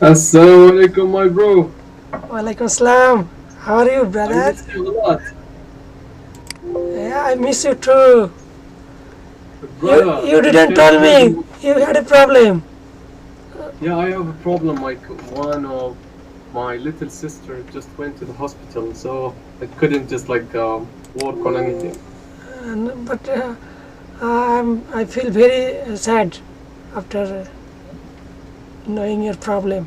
Assalamu alaikum, my bro. Walaikum salam. How are you, I brother? miss you a lot. Yeah, I miss you too. Brother, You I didn't can't tell tell me you. you had a problem. Yeah, I have a problem. Like, one of my little sister just went to the hospital, so I couldn't just work on anything. But I feel very sad after knowing your problem.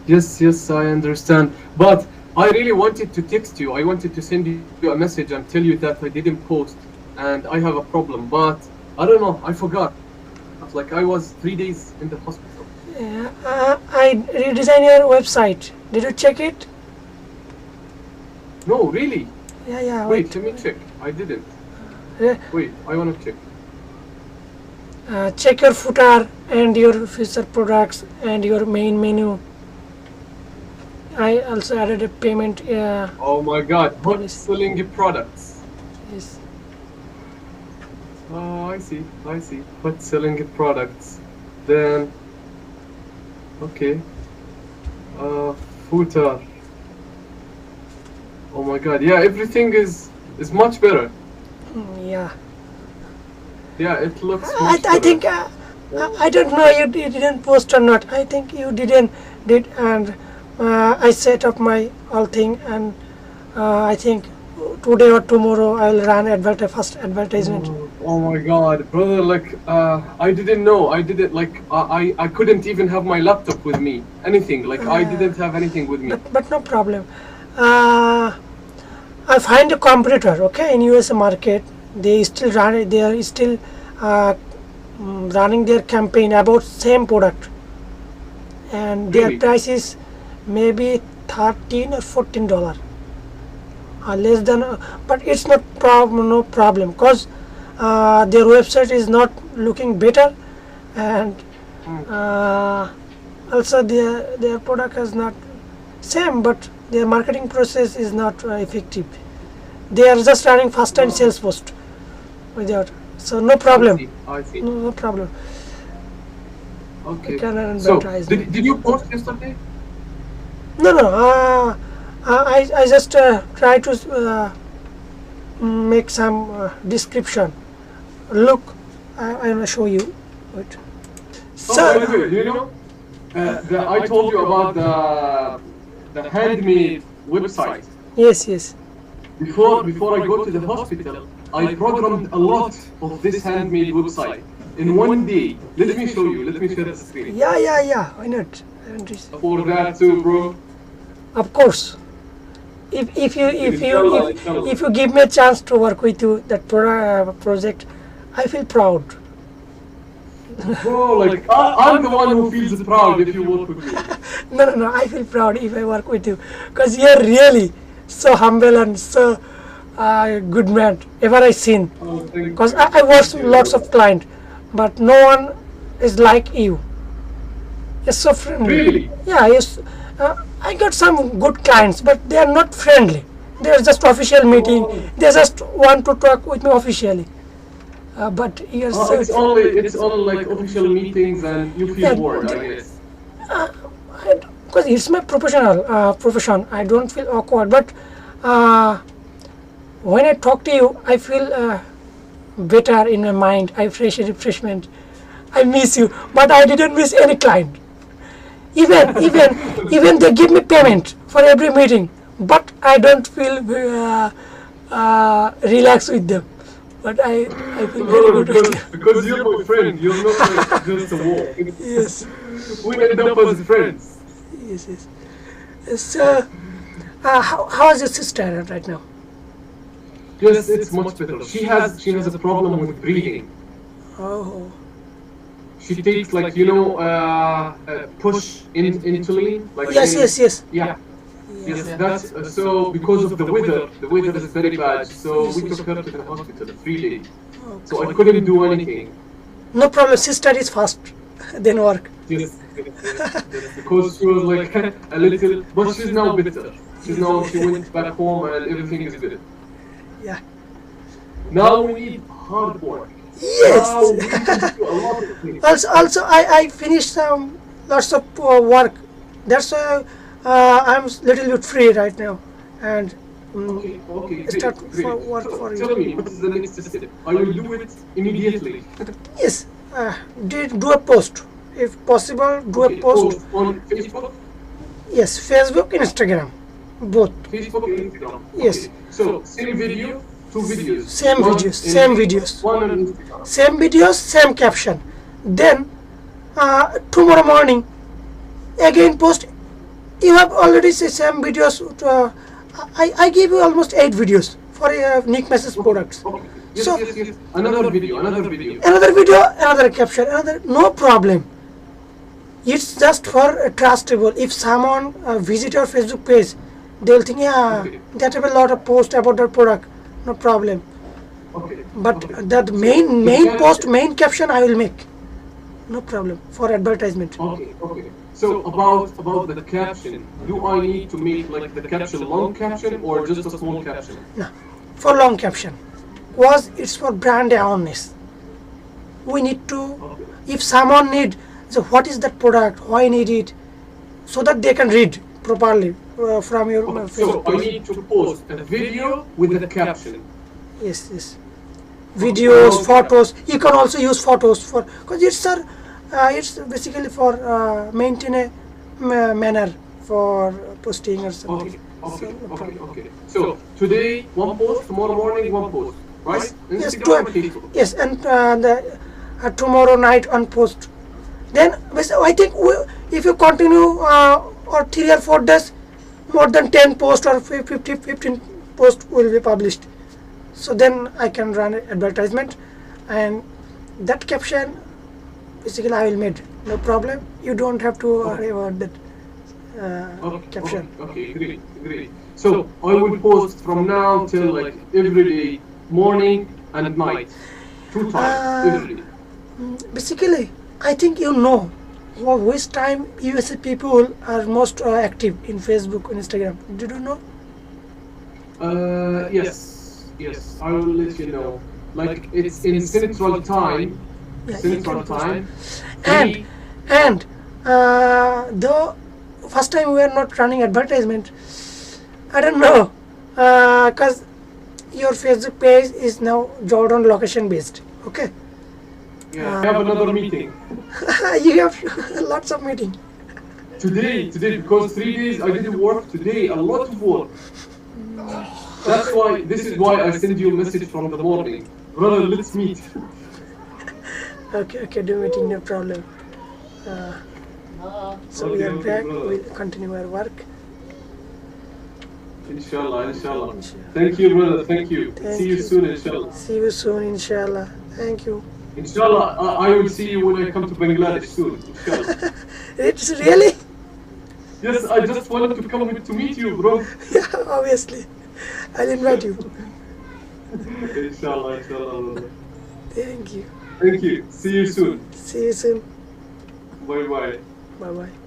Yes, yes, I understand. But I really wanted to text you. I wanted to send you a message and tell you that I didn't post and I have a problem. But I don't know, I forgot. Like, I was 3 days in the hospital. Yeah, I redesigned your website. Did you check it? No, really? Yeah, yeah. Wait, Wait. let me check. I didn't. Uh, Wait, I want to check. check your footer and your feature products and your main menu. I also added a payment Oh my God, hot policy. selling products. Yes. Oh, I see. Hot selling products. Then, okay. Uh, footer. Oh my God, yeah, everything is much better. Yeah. Yeah, it looks I, much I better. think I don't know you didn't post or not. I think you didn't did and I set up my all thing and I think today or tomorrow I will run first advertisement. Oh my God, brother, I didn't know. I didn't, I couldn't even have my laptop with me. Anything, I didn't have anything with me. But no problem. Uh, I find a competitor. Okay, in US market they still run. They are still uh, running their campaign about same product and their Really? price is maybe $13 or $14 less than but it's not no problem because their website is not looking better and Mm. also their product is not same but their marketing process is not effective. They are just running first time Oh, sales post without so no I problem. see, I see. No problem. You Okay. can So, advertisement. did you post yesterday? No, I just try to make some description. Look, I will show you. Wait. Oh, by the So way, I told you about the handmade website. yes. Before I go to the hospital, I programmed a lot of this handmade website in one day. Let me show you. Let me share the screen. Yeah. Why not? I want to see. For that too, bro. Of course. If Inshallah. you give me a chance to work with you that project, I feel proud. Bro, I'm the one who feels proud if you work with me. No. I feel proud if I work with you because you're really so humble and so good man ever I seen. Oh, Because I work thank lots you. of client, but no one is like you. You're so friendly. Really? Yeah, yes. I got some good clients, but they are not friendly. They are just official meeting. Oh, They just want to talk with me officially. But you're so it's only like official meetings and you feel yeah. bored, I guess. Because it's my profession. I don't feel awkward, but uh, when I talk to you, I feel better in my mind. I fresh refreshment. I miss you, but I didn't miss any client. Even they give me payment for every meeting, but I don't feel relaxed with them. But I feel very Bro, good with them. because you're my friend. You're not like just a work. Yes, We end up as friends. yes. So, how is your sister right now? Yes, it's much better. She has a problem with breathing. Oh, She takes push in insulin, yes. yeah. Yeah. Yes, that's so because of the weather is very bad. So we took her to the hospital 3 days. So I couldn't do anything. No problem. Sister is fast. Then work. Yes, because she was like a little, but she's now better. She went back home and everything is good. Yeah. Now we need hard work. Yes. Now we will do a lot of things. Also, I finished some lots of work. That's why I'm little bit free right now, and Okay, okay, start great, for great. work So for you. tell me, what is the next step? I will do it immediately. Yes, do a post if possible. Do a Okay, post. post on Facebook, Yes, Facebook, Instagram, both. Facebook, and Instagram. Yes, Okay, so same video, two videos, same one videos, in same Facebook, videos, one on Instagram. same videos, same caption. Then tomorrow morning again post. You have already say same videos. I gave you almost 8 videos for Nick Mess's products. Okay, yes, So yes, yes. Another video, another video. another video, another caption, another, no problem. It's just for trustable. If someone visit your Facebook page, they'll think, yeah, Okay, that have a lot of post about that product. No problem. okay, But okay. that So main the post, caption. main caption, I will make. No problem for advertisement. Okay, okay. So about the caption, do I need to make like the caption long caption or just a small caption? No, for long caption, was it's for brand awareness. We need to, Okay. if someone need, so what is that product, why need it, so that they can read properly from your Okay, so Facebook I page. need to post a video with a caption. Yes, yes. For Videos, long photos. You can also use photos for, because it's basically for maintain a manner for posting or something. Okay, So okay, no okay, problem. okay. So today one post, tomorrow morning one post, right? Yes, Instagram and Facebook. yes, and tomorrow night on post. Then I think if you continue or 3 or 4 days, more than 10 posts or 50, 15 posts will be published. So then I can run an advertisement, and that caption basically I will make. No problem. You don't have to worry about that Okay, caption. okay, great, great. So I will post from now till like every day, morning and night, 2 times Uh, every day. Basically, I think you know which time USA people are most active in Facebook and Instagram. Did you know? Yes, yes, I will let you know. Like it's in Central Time, Yeah, you Central can post. Time. And Three. and though first time we are not running advertisement, I don't know, because your Facebook page is now Jordan location based. Okay, Yeah, I have another meeting you have lots of meeting. today because 3 days I didn't work today. A lot of work. That's why. This is why I send you a message from the morning, brother. Let's meet. Okay, okay, do meeting, no problem. So we Okay, are okay, back. brother. We'll continue our work. Inshallah, inshallah. Inshallah. Thank you, brother. Thank you. Thank See you you. soon, inshallah. See you soon, inshallah. Thank you. Inshallah, I will see you when I come to Bangladesh soon. Inshallah. It's really? Yes, I just wanted to come to meet you, bro. Yeah, obviously. I'll invite you. Inshallah, inshallah, brother. Thank you. Thank you. See you soon. See you soon. Bye bye. Bye bye.